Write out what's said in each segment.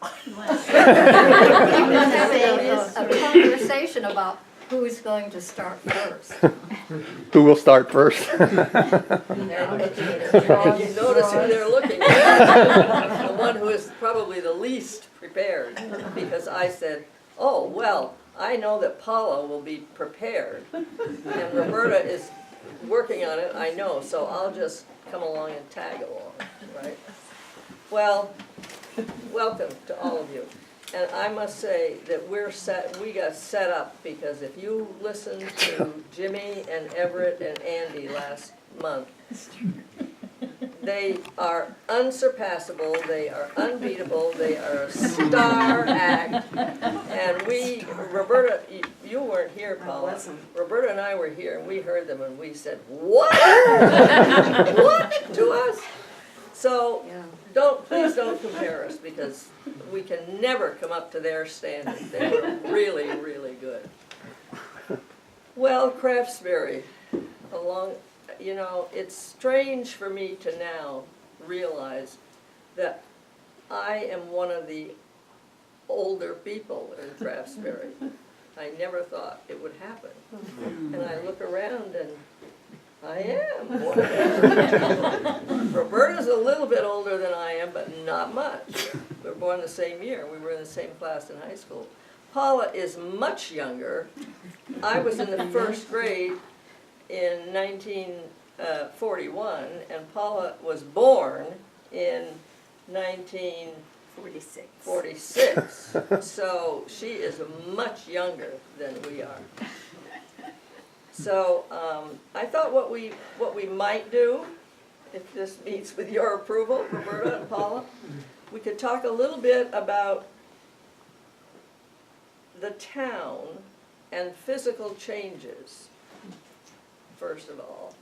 a conversation about who's going to start first. Who will start first? And you notice who they're looking at. The one who is probably the least prepared, because I said, oh, well, I know that Paula will be prepared, and Roberta is working on it, I know, so I'll just come along and tag along, right? Well, welcome to all of you. And I must say that we got set up, because if you listened to Jimmy and Everett and Andy last month, they are unsurpassable, they are unbeatable, they are a star act. And Roberta, you weren't here, Paula. Roberta and I were here, and we heard them, and we said, what? What? To us? So, please don't compare us, because we can never come up to their standards. They were really, really good. Well, Craftsbury, it's strange for me to now realize that I am one of the older people in Craftsbury. I never thought it would happen. And I look around and I am one of them. Roberta's a little bit older than I am, but not much. We were born the same year. We were in the same class in high school. Paula is much younger. I was in the first grade in 1941, and Paula was born in 1946. So she is much younger than we are. So I thought what we might do, if this meets with your approval, Roberta and Paula, we could talk a little bit about the town and physical changes, first of all,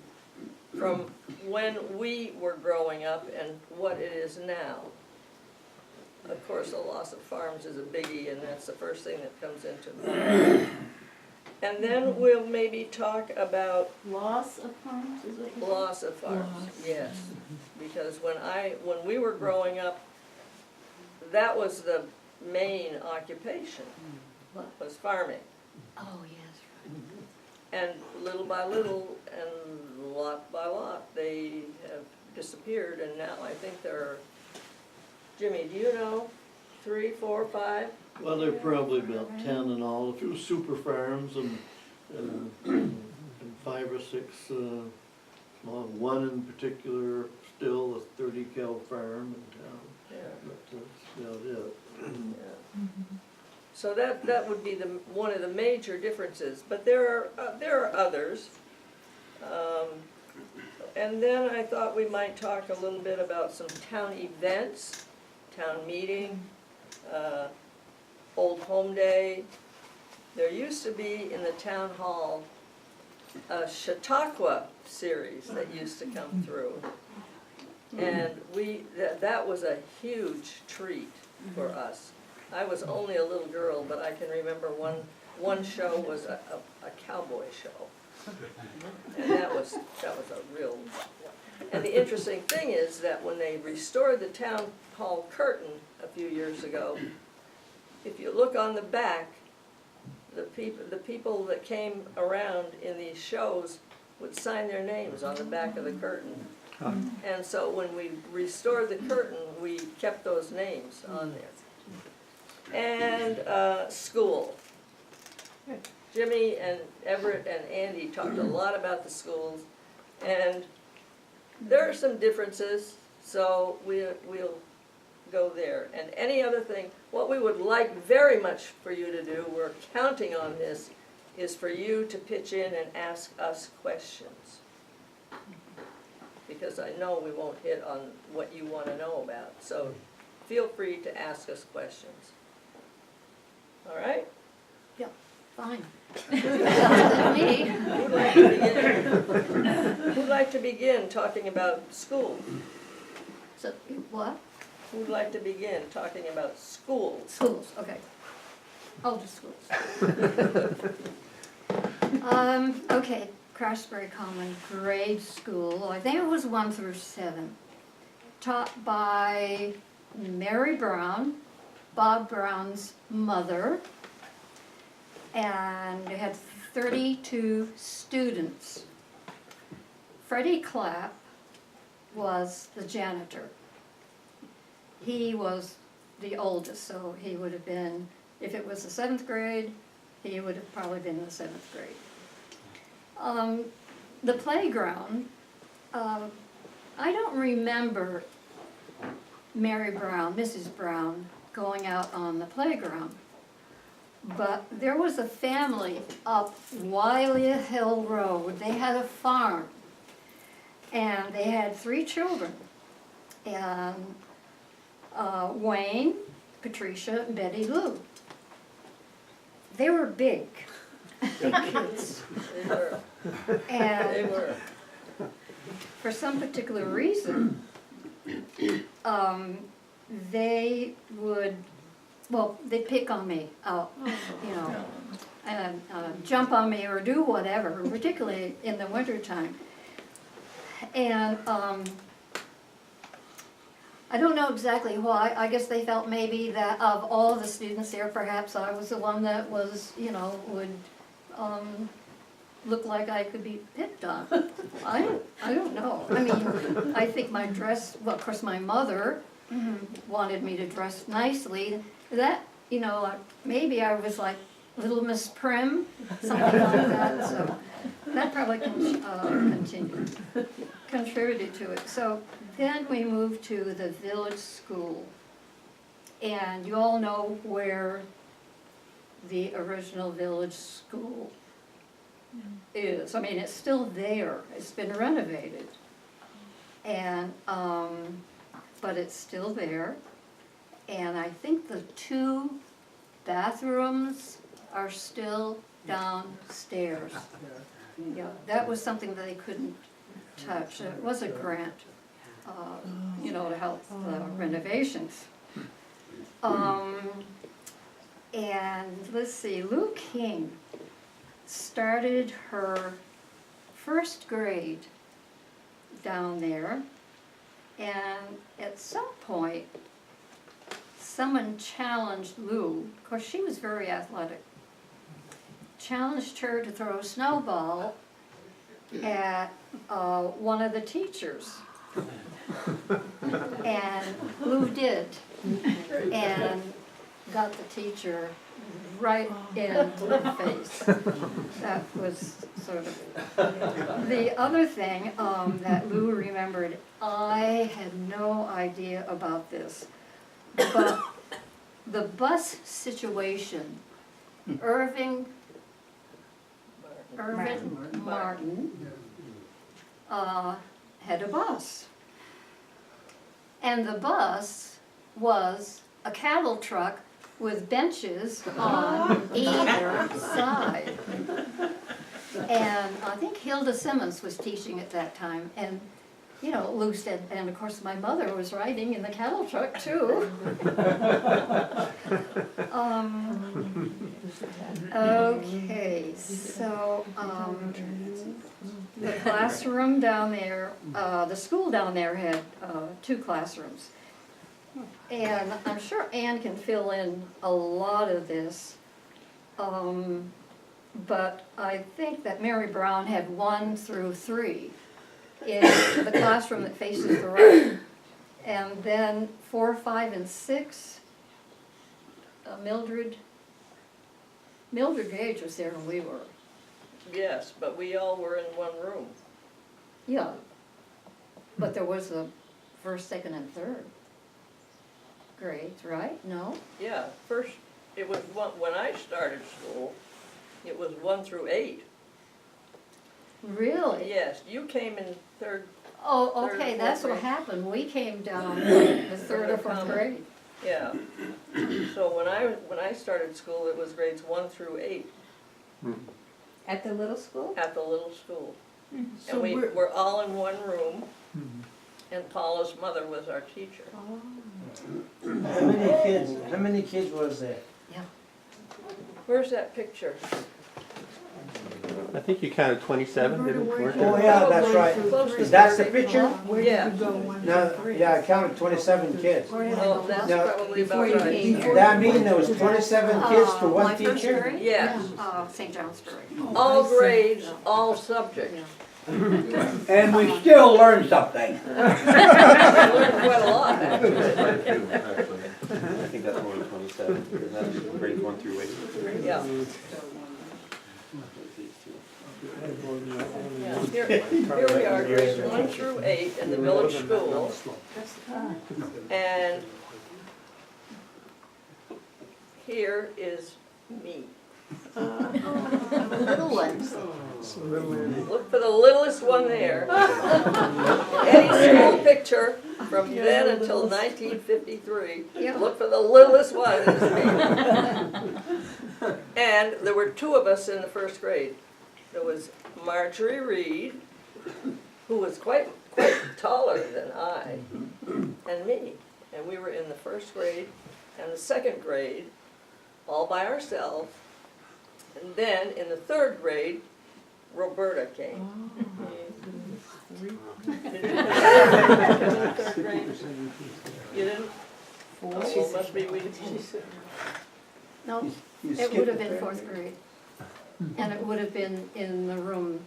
from when we were growing up and what it is now. Of course, the loss of farms is a biggie, and that's the first thing that comes into mind. And then we'll maybe talk about Loss of farms, is it? loss of farms, yes. Because when we were growing up, that was the main occupation, was farming. Oh, yes. And little by little and lot by lot, they have disappeared, and now I think there are, Jimmy, do you know, 3, 4, 5? Well, there are probably about 10 in all, a few super farms and 5 or 6 small. One in particular, still a 30-cow farm in town. Yeah. But that's about it. Yeah. So that would be one of the major differences. But there are others. And then I thought we might talk a little bit about some town events, town meeting, Old Home Day. There used to be in the town hall a Chautauqua series that used to come through. And that was a huge treat for us. I was only a little girl, but I can remember one show was a cowboy show. And that was a real. And the interesting thing is that when they restored the town hall curtain a few years ago, if you look on the back, the people that came around in these shows would sign their names on the back of the curtain. And so when we restored the curtain, we kept those names on there. And school. Jimmy and Everett and Andy talked a lot about the schools, and there are some differences, so we'll go there. And any other thing, what we would like very much for you to do, we're counting on this, is for you to pitch in and ask us questions. Because I know we won't hit on what you want to know about, so feel free to ask us questions. All right? Yeah, fine. Me. Who'd like to begin talking about schools? So, what? Who'd like to begin talking about schools? Schools, okay. Older schools. Okay, Craftsbury Common grade school, I think it was 1 through 7, taught by Mary Brown, Bob Brown's mother, and they had 32 students. Freddie Clapp was the janitor. He was the oldest, so he would have been, if it was the 7th grade, he would have probably been in the 7th grade. The playground, I don't remember Mary Brown, Mrs. Brown, going out on the playground. But there was a family up Wiley Hill Road. They had a farm. And they had 3 children. And Wayne, Patricia, and Betty Lou. They were big kids. They were, they And were. for some particular reason, they would, well, they'd pick on me, you know, and jump on me or do whatever, particularly in the wintertime. And I don't know exactly why. I guess they felt maybe that of all the students there, perhaps I was the one that was, you know, would look like I could be picked on. I don't know. I mean, I think my dress, well, of course, my mother wanted me to dress nicely. That, you know, like, maybe I was like Little Miss Prim, something like that. So that probably contributed to it. So then we moved to the village school. And you all know where the original village school is. I mean, it's still there. It's been renovated. And, but it's still there. And I think the 2 bathrooms are still downstairs. Yeah, that was something that they couldn't touch. It was a grant, you know, to help the renovations. And let's see, Lou King started her 1st grade down there, and at some point, someone challenged Lou, of course she was very athletic, challenged her to throw a snowball at one of the teachers. And Lou did, and got the teacher right in the face. That was sort of, the other thing that Lou remembered, I had no idea about this, but the bus situation, Irving Martin had a bus. And the bus was a cattle truck with benches on either side. And I think Hilda Simmons was teaching at that time, and you know, Lou said, and of course my mother was riding in the cattle truck too. Okay, so the classroom down there, the school down there had 2 classrooms. And I'm sure Ann can fill in a lot of this, but I think that Mary Brown had 1 through 3 in the classroom that faces the right. And then 4, 5, and 6, Mildred Gage was there when we were. Yes, but we all were in one room. Yeah, but there was a 1st, 2nd, and 3rd grades, right? No? Yeah, first, it was when I started school, it was 1 through 8. Really? Yes, you came in 3rd. Oh, Third okay, and that's fourth what grade. happened. We came down the 3rd or 4th grade. Yeah. So when I started school, it was grades 1 through 8 At the little school? at the little school. So And we we're- were all in one room, and Paula's mother was our teacher. How many kids was there? Yeah. Where's that picture? I think you counted 27, didn't you? Oh, yeah, that's right. Close to That's the 30. picture? Yeah. No, yeah, I counted 27 kids. Oh, that's No, probably about before you right. came here. That mean there was 27 kids to My one first teacher? grade? Yes, St. Johnsbury. all grades, all subjects. And we still learn something. I learned quite a lot, actually. I think that's more than 27, because that's grades 1 through 8. Yeah. Yeah, here we are, grades 1 through 8 in the village school. And here is me. Little ones. Look for the littlest one there. Any school picture from then until 1953, Yeah. look for the littlest one, it's me. And there were two of us in the first grade. There was Marjorie Reed, who was quite taller than I, and me. And we were in the first grade and the second grade, all by ourselves. And then in the third grade, Roberta came. Did you third grade? You didn't? Oh, well, must be we. No, You it skipped would have the been third fourth grade. And it would have been in the room,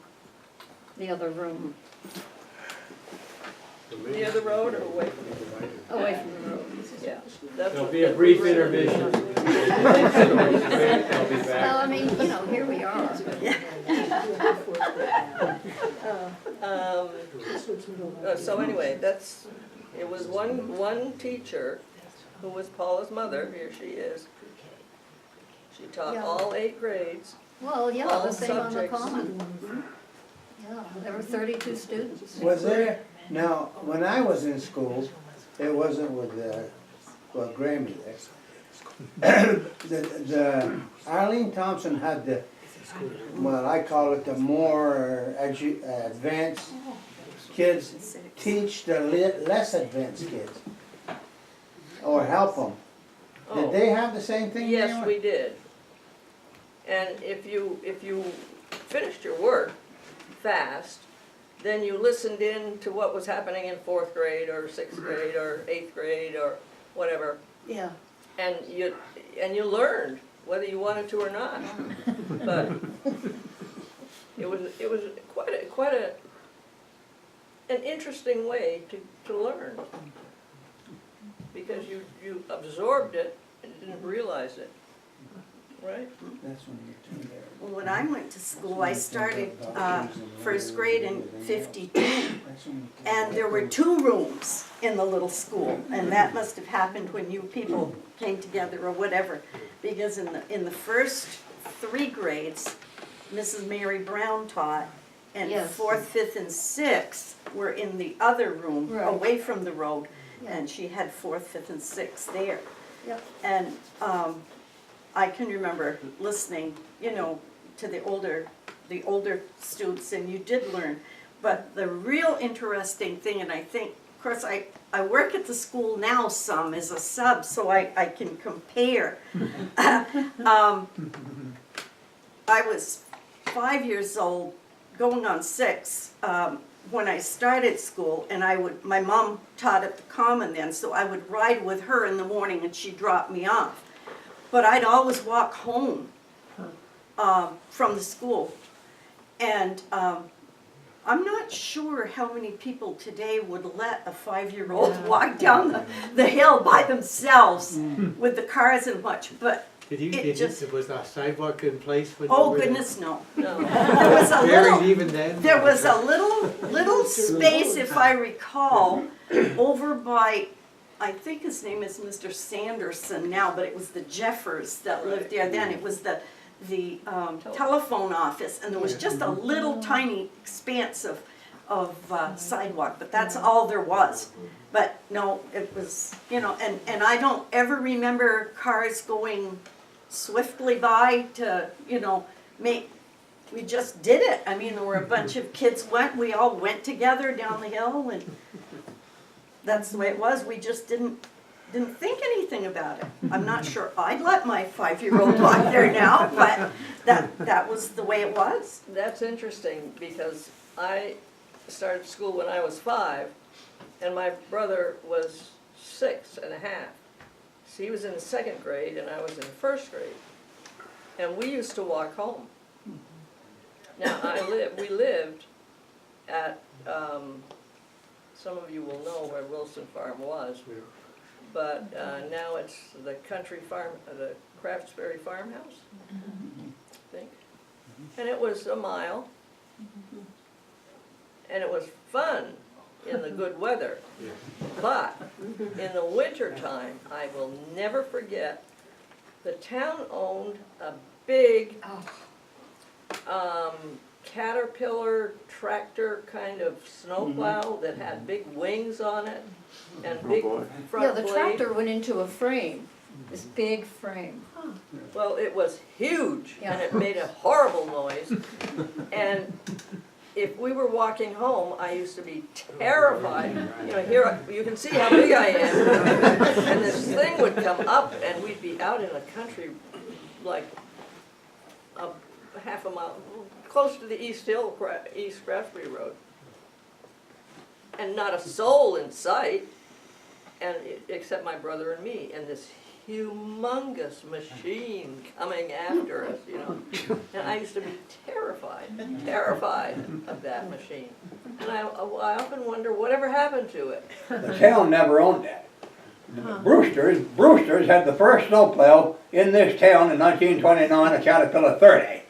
the other room, Near the road or away from the road? away from the road. Yeah. That's There'll what- be a that brief we were in. intermission. I'll be Well, back. I mean, you know, here we are. So anyway, it was one teacher who was Paula's mother, here she is. She taught Yeah. all 8 grades. Well, yeah, All the same on the subjects. common. Yeah, there were 32 students. Was there, now, when I was in school, it wasn't with, well, Grammy there. The Arlene Thompson had the, well, I call it the more advanced kids teach the less advanced kids. Or help them. Did Oh. they have the same thing? Yes, there? we did. And if you finished your work fast, then you listened in to what was happening in 4th grade or 6th grade or 8th grade or whatever. Yeah. And you learned, whether you wanted to or not. But it was quite an interesting way to learn. Because you absorbed it and didn't realize it, right? That's when you turned there. Well, when I went to school, I started first grade in '52, and there were 2 rooms in the little school, and that must have happened when you people came together or whatever, because in the first 3 grades, Mrs. Mary Brown taught, and Yes. 4th, 5th, and 6th were in the other room, Right. away from the road, Yeah. and she had 4th, 5th, and 6th there. Yep. And I can remember listening, you know, to the older students, and you did learn. But the real interesting thing, and I think, of course, I work at the school now some as a sub, so I can compare. I was 5 years old, going on 6, when I started school, and my mom taught at the common then, so I would ride with her in the morning and she'd drop me off. But I'd always walk home from the school. And I'm not sure how many people today would let a 5-year-old walk down the hill by themselves with the cars and much, but Was the sidewalk in place when you oh were there? goodness, no. No. There was a Buried little, even then? there was a little space, if I recall, over by, I think his name is Mr. Sanderson now, but it was the Jeffers that lived there then. It was the telephone office, and there was just a little tiny expanse of sidewalk, but that's all there was. But no, it was, you know, and I don't ever remember cars going swiftly by to, you know, we just did it. I mean, there were a bunch of kids we all went together down the hill, and that's the way it was. We just didn't didn't think anything about it. I'm not sure I'd let my 5-year-old walk there now, but that was the way it was. That's interesting, because I started school when I was 5, and my brother was 6 and a half. So he was in the 2nd grade, and I was in the 1st grade. And we used to walk home. Now, we lived at, some of you will know where Wilson Farm was, but now it's the country farm, the Craftsbury farmhouse, I think. And it was a mile, and it was fun in the good weather. But in the winter time, I will never forget, the town owned a big Caterpillar tractor kind of snowplow that had big wings on it and big Yeah, front the blade. tractor went into a frame, this big frame. Well, it was huge, and Yeah. it made a horrible noise. And if we were walking home, I used to be terrified. You know, here, you can see how big I am. And this thing would come up, and we'd be out in the country, like a half a mile, close to the East Craftsbury Road. And not a soul in sight, and except my brother and me, and this humongous machine coming after us, you know. And I used to be terrified of that machine. And I often wonder whatever happened to it. The town never owned that. Brewster's had the first snowplow in this town in 1929, a Caterpillar 30.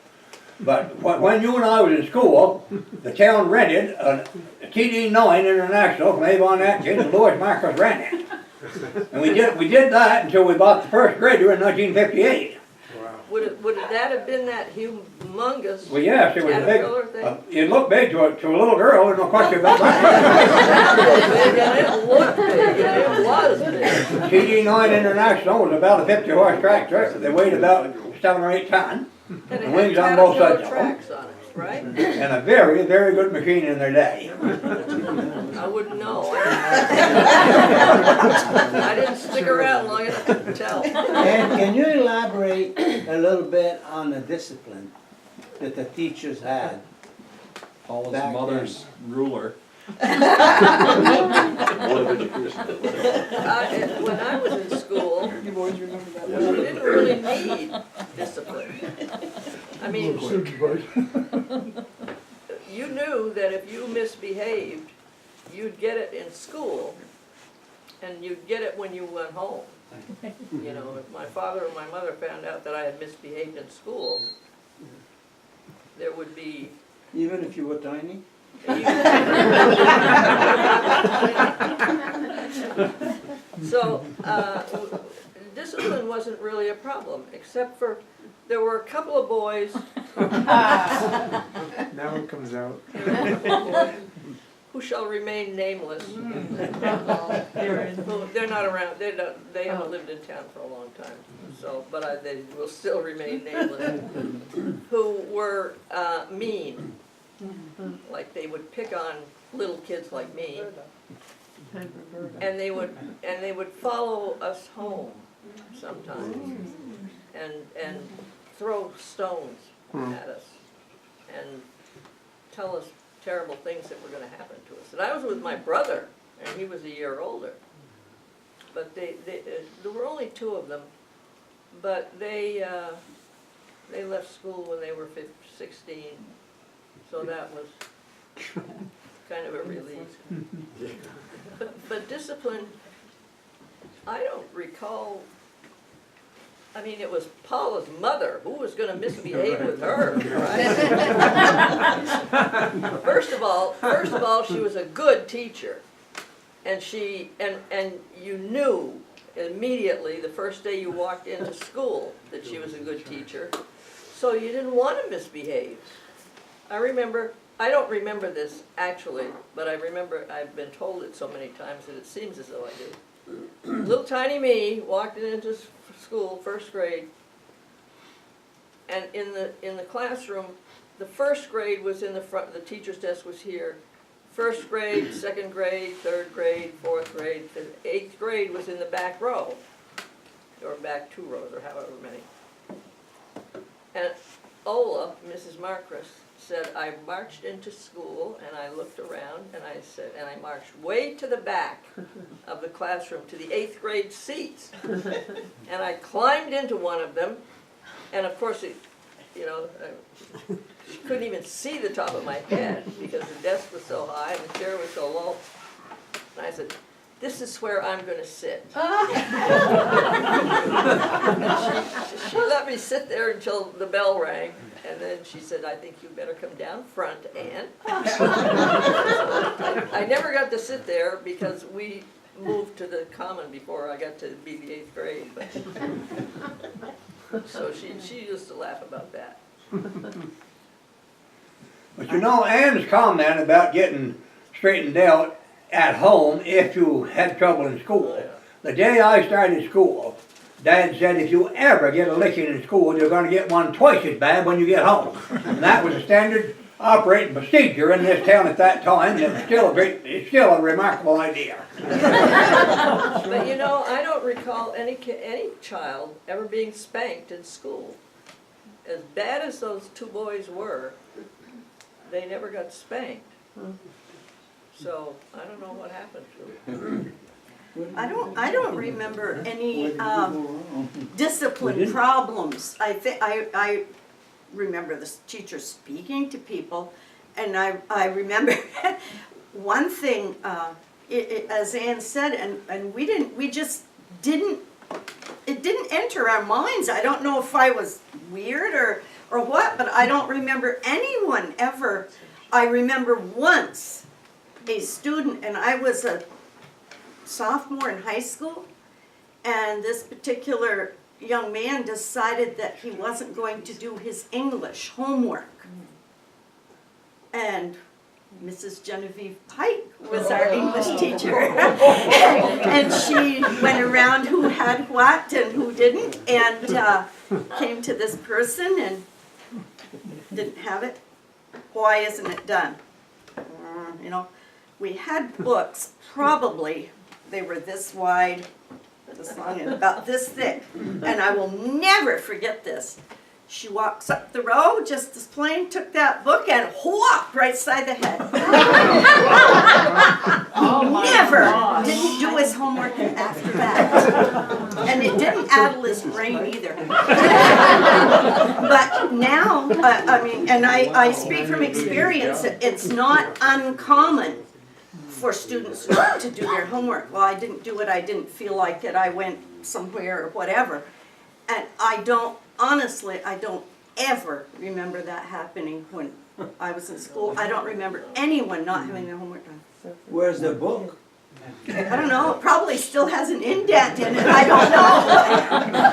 But when you and I was in school, the town rented a TD9 International from Avon Atkins, and Louis Marcos ran it. And we did that until we bought the first grader in 1958. Would that have been that humongous Well, yes, it was Caterpillar big. thing? It looked big to a little girl, there's no question about that. It sounded big, and it looked big, and it was big. TD9 International was about a 50-horse tractor. They weighed about 7 or 8 tons. And it Wings had on both Caterpillar sides of them. tracks on it, right? And a very, very good machine in their day. I wouldn't know. I didn't stick around long enough to tell. And can you elaborate a little bit on the discipline that the teachers had? Paula's Back mother's ruler. When I was in school, we didn't really need discipline. I mean, you knew that if you misbehaved, you'd get it in school, and you'd get it when you went home. You know, if my father or my mother found out that I had misbehaved in school, there would be Even if you were tiny? So, discipline wasn't really a problem, except for, there were a couple of boys. Now it comes out. Who shall remain nameless. They're not around, they haven't lived in town for a long time, so, but they will still remain nameless. Who were mean. Like they would pick on little kids like me. And they would follow us home sometimes and throw stones at us and tell us terrible things that were going to happen to us. And I was with my brother, and he was a year older. But there were only 2 of them, but they left school when they were 16, so that was kind of a relief. But discipline, I don't recall. I mean, it was Paula's mother. Who was going to misbehave with her, right? First of all, she was a good teacher, and you knew immediately the first day you walked into school that she was a good teacher, so you didn't want to misbehave. I don't remember this actually, but I remember I've been told it so many times that it seems as though I do. Little tiny me walked into school, 1st grade, and in the classroom, the 1st grade was in the front, the teacher's desk was here. first grade, second grade, third grade, fourth grade, eighth grade was in the back row, or back 2 rows, or however many. And Ola, Mrs. Marcus, said, I marched into school and I looked around and I said, and I marched way to the back of the classroom to the 8th grade seats. And I climbed into one of them, and of course, you know, she couldn't even see the top of my head because the desk was so high and the chair was so low. And I said, this is where I'm gonna sit. And she let me sit there until the bell rang, and then she said, I think you better come down front, Ann. I never got to sit there because we moved to the common before I got to be the 8th grade. But so she used to laugh about that. But you know, Ann's comment about getting straightened out at home if you had trouble in school. The day I started school, Dad said if you ever get a licking in school, you're going to get one twice as bad when you get home. And that was a standard operating procedure in this town at that time, and it's still a remarkable idea. But you know, I don't recall any child ever being spanked in school. As bad as those 2 boys were, they never got spanked. So I don't know what happened to them. I don't remember any discipline problems. I remember the teacher speaking to people, and I remember one thing, as Ann said, and we just didn't, it didn't enter our minds. I don't know if I was weird or what, but I don't remember anyone ever. I remember once a student, and I was a sophomore in high school, and this particular young man decided that he wasn't going to do his English homework. And Mrs. Genevieve Pike was our English teacher. And she went around who had what and who didn't, and came to this person and didn't have it. Why isn't it done? You know, we had books, probably they were this wide, this long, and about this thick. And I will never forget this. She walks up the row, just as plain, took that book and whop right side the head. Never didn't do his homework after that. And it didn't addle his brain either. But now, I mean, and I speak from experience, it's not uncommon for students not to do their homework. Well, I didn't do it, I didn't feel like it, I went somewhere or whatever. And honestly, I don't ever remember that happening when I was in school. I don't remember anyone not having their homework done. Where's the book? I don't know, it probably still has an indent in it, I don't know.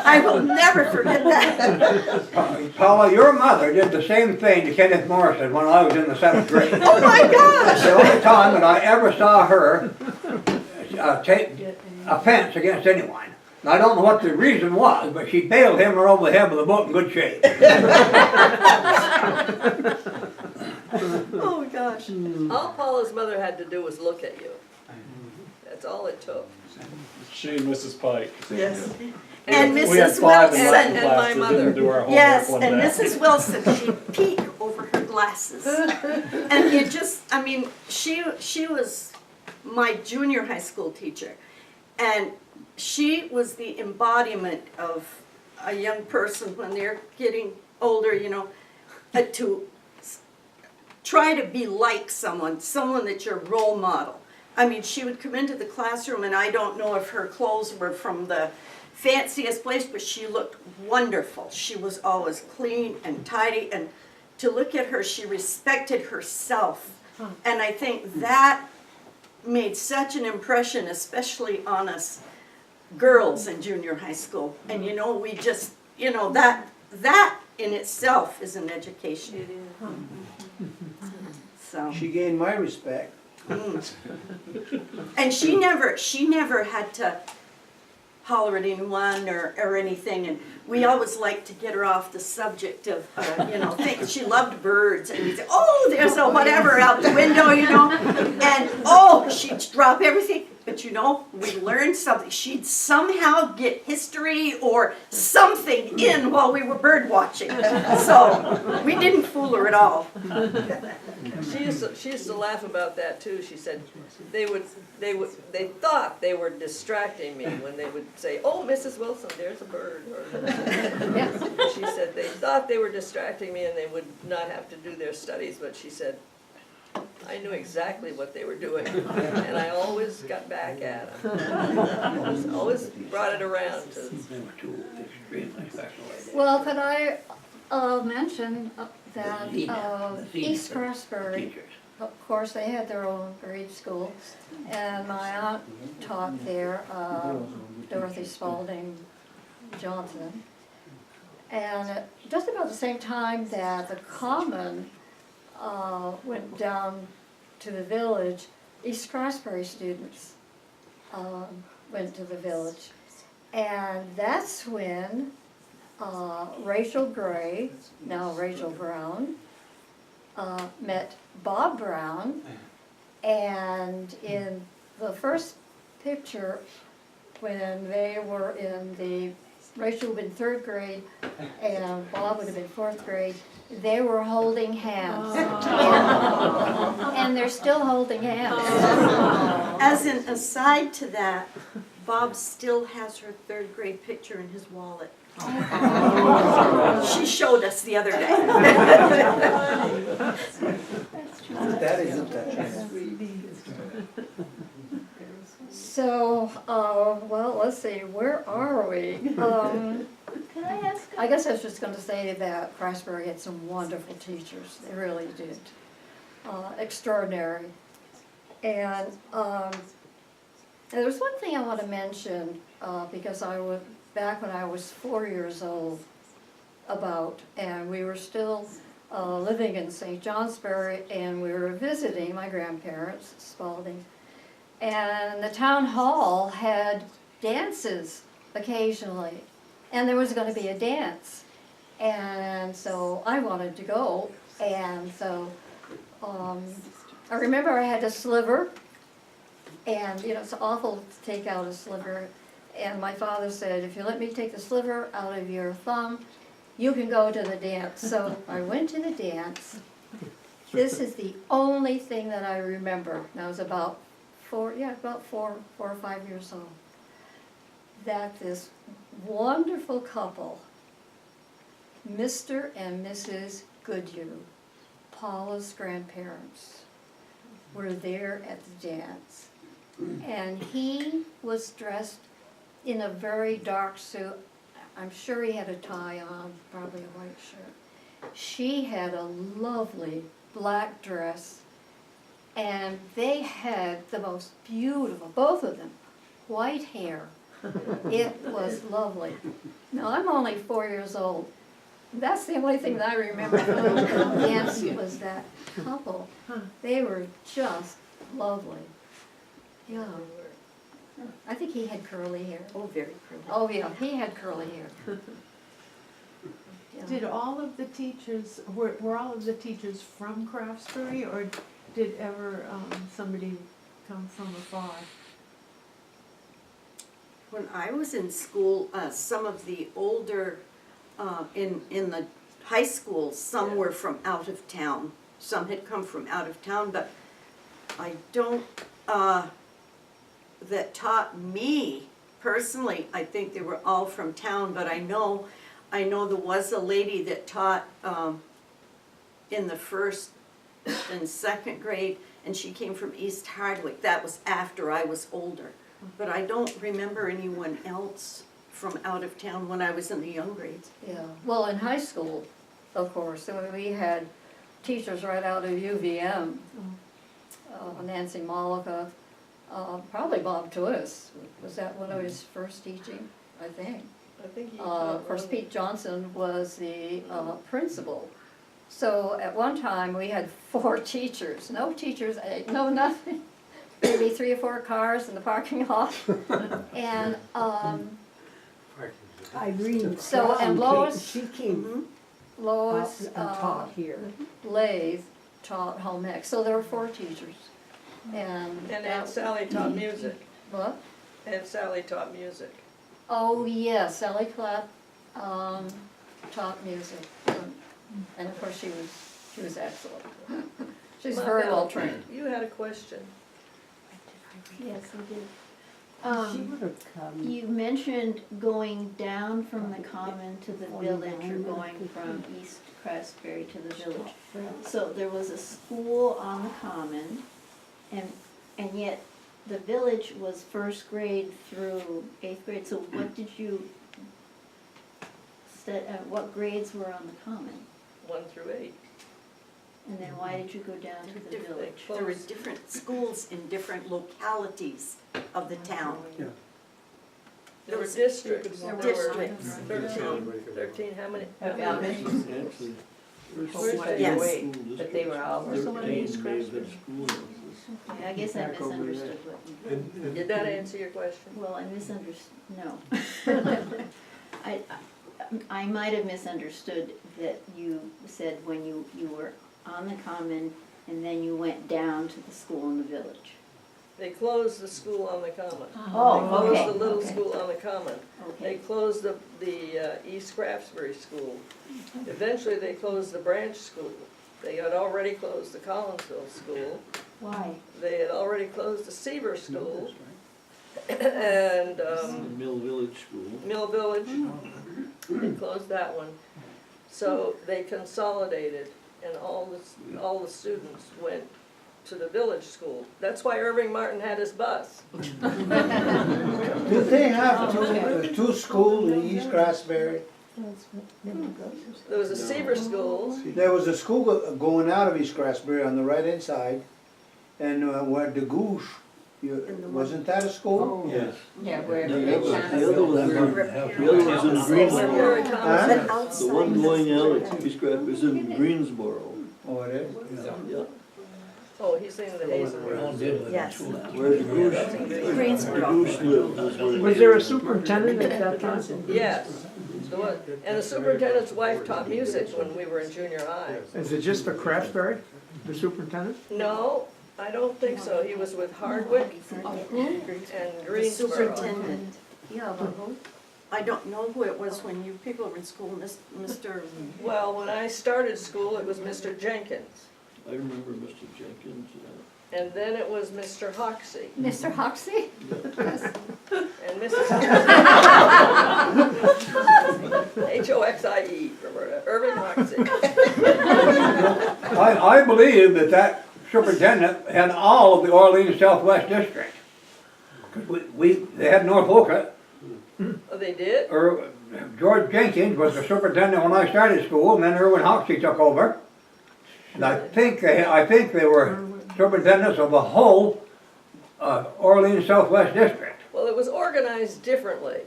I will never forget that. Paula, your mother did the same thing to Kenneth Morrison when I was in the 7th grade. Oh my gosh! The only time that I ever saw her take offense against anyone. And I don't know what the reason was, but she bailed him over the head with a book in good shape. Oh gosh. All Paula's mother had to do was look at you. That's all it took. She and Mrs. Pike. Yes. And We had Mrs. 5 in Wilson. Latin And class my that mother. didn't do our homework Yes, one and day. Mrs. Wilson, she'd peek over her glasses. And it just, I mean, she was my junior high school teacher. And she was the embodiment of a young person when they're getting older, you know, to try to be like someone that's your role model. I mean, she would come into the classroom, and I don't know if her clothes were from the fanciest place, but she looked wonderful. She was always clean and tidy, and to look at her, she respected herself. And I think that made such an impression, especially on us girls in junior high school. And you know, we just, you know, that in itself is an education. It is. So. She gained my respect. And she never had to holler at anyone or anything, and we always like to get her off the subject of, things. She loved birds, and we'd say, oh, there's a whatever out the window, and oh, she'd drop everything. But we learned something. She'd somehow get history or something in while we were bird watching. So we didn't fool her at all. She used to laugh about that too. She said they thought they were distracting me when they would say, "Oh, Mrs. Wilson, there's a bird." She said they thought they were distracting me and they would not have to do their studies, but she said I knew exactly what they were doing, and I always got back at them. Always brought it around to. Well, could I mention that East Craftsbury, of course, they had their own grade school, and my aunt taught there, Dorothy Spalding Johnson. And just about the same time that the Common went down to the village, East Craftsbury students went to the village. And that's when Rachel Gray, now Rachel Brown, met Bob Brown. And in the first picture, when they were Rachel would have been 3rd grade and Bob would have been 4th grade, they were holding hands. And they're still holding hands. As an aside to that, Bob still has her 3rd grade picture in his wallet. She showed us the other day. That isn't that. So, well, let's see, where are we? Can I ask? I guess I was just going to say that Craftsbury had some wonderful teachers. They really did. Extraordinary. And there's one thing I want to mention, because back when I was 4 years old, and we were still living in St. Johnsbury, and we were visiting my grandparents, Spalding. And the town hall had dances occasionally, and there was going to be a dance. And so I wanted to go, and so I remember I had a sliver, and it's awful to take out a sliver. And my father said, if you let me take the sliver out of your thumb, you can go to the dance. So I went to the dance. This is the only thing that I remember. And I was about four or 5 years old. That this wonderful couple, Mr. and Mrs. Goodyear, Paula's grandparents, were there at the dance. And he was dressed in a very dark suit. I'm sure he had a tie on, probably a white shirt. She had a lovely black dress, and they had the most beautiful, both of them, white hair. It was lovely. Now, I'm only 4 years old. That's the only thing that I remember from the dance was that couple. They were just lovely. Yeah. I think he had curly hair. Oh, very curly. Oh, yeah, he had curly hair. Yeah. Did all of the teachers, were all of the teachers from Craftsbury, or did ever somebody come from afar? When I was in school, some of the older, in the high school, some were from out of town. Some had come from out of town, but I don't, that taught me personally, I think they were all from town, but I know there was a lady that taught in the 1st and 2nd grade, and she came from East Hardwick. That was after I was older. But I don't remember anyone else from out of town when I was in the young grades. Yeah, well, in high school, of course, we had teachers right out of UVM. Nancy Malika, probably Bob Twist. Was that one of his first teaching? I think. I think he Of course, Pete Johnson was the principal. So at one time, we had 4 teachers. No teachers, no nothing. maybe 3 or 4 cars in the parking lot. And, Irene. So, and Lois- She came Lois, and taught here. Lathe taught home ec, so there were 4 teachers. And And Aunt that, Sally taught music. what? Aunt Sally taught music. Oh, yes, Sally Clapp, taught music. And of course, she was excellent. She's very Mabel, well trained. You had a question. Yes, I did. She Um, would have come. You mentioned going down from the common to the village or going from East Craftsbury to the village. So there was a school on the common and yet the village was first grade through 8th grade. So what did you, what grades were on the common? 1 through 8. And then why did you go down to the village? There were different schools in different localities of the town. There were districts. There were There districts. 13, how many? Actually, Where's Yes. school But they were all- districts, 13 may have had school houses. I guess I misunderstood what you. Did that answer your question? Well, I misunderstood, no. I might have misunderstood that you said when you were on the common and then you went down to the school in the village. They closed the school on the common. Oh, They closed okay, the little okay. school on the common. They Okay, closed the East Craftsbury school. Eventually, they closed the branch school. They had already closed the Collinsville school. why? They had already closed the Seaver school. And The Mill Village School. Mill Village, they closed that one. So they consolidated and all the students went to the village school. That's why Irving Martin had his bus. Do they have two schools in East Craftsbury? There was a Seaver school. There was a school going out of East Craftsbury on the right-hand side, and where the Goose, wasn't that a school? Yes. Yeah, where. The other was in Greensboro. Huh? The one going out at East Craftsbury is in Greensboro. Oh, it is? Yeah. Oh, he's saying the Hazelwood. Yes. Where the Goose, Greensboro. the Goose lived was where. Was there a superintendent at that time? Yes. And the superintendent's wife taught music when we were in junior high. Is it just for Craftsbury, the superintendent? No, I don't think so. He was with Hardwick and The Greensboro. superintendent. Yeah, but who? I don't know who it was when you people were in school, Mr. Well, when I started school, it was Mr. Jenkins. I remember Mr. Jenkins. And then it was Mr. Hoxie Mr. Hoxie? and Mrs. Hoxie, Roberta, Irving Hoxie. I believe that superintendent had all of the Orleans Southwest District. 'Cause they had Norfolk, Oh, they did? George Jenkins was the superintendent when I started school, and then Irwin Hoxie took over. And I think they were superintendents of the whole Orleans Southwest District. Well, it was organized differently.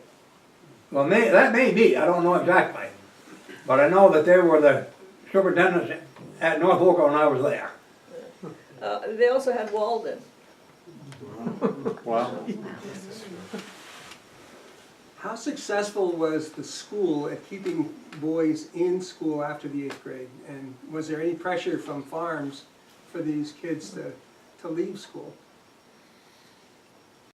Well, that may be, I don't know exactly. But I know that they were the superintendents at Norfolk when I was there. They also had Walden. Wow. How successful was the school at keeping boys in school after the 8th grade? And was there any pressure from farms for these kids to leave school?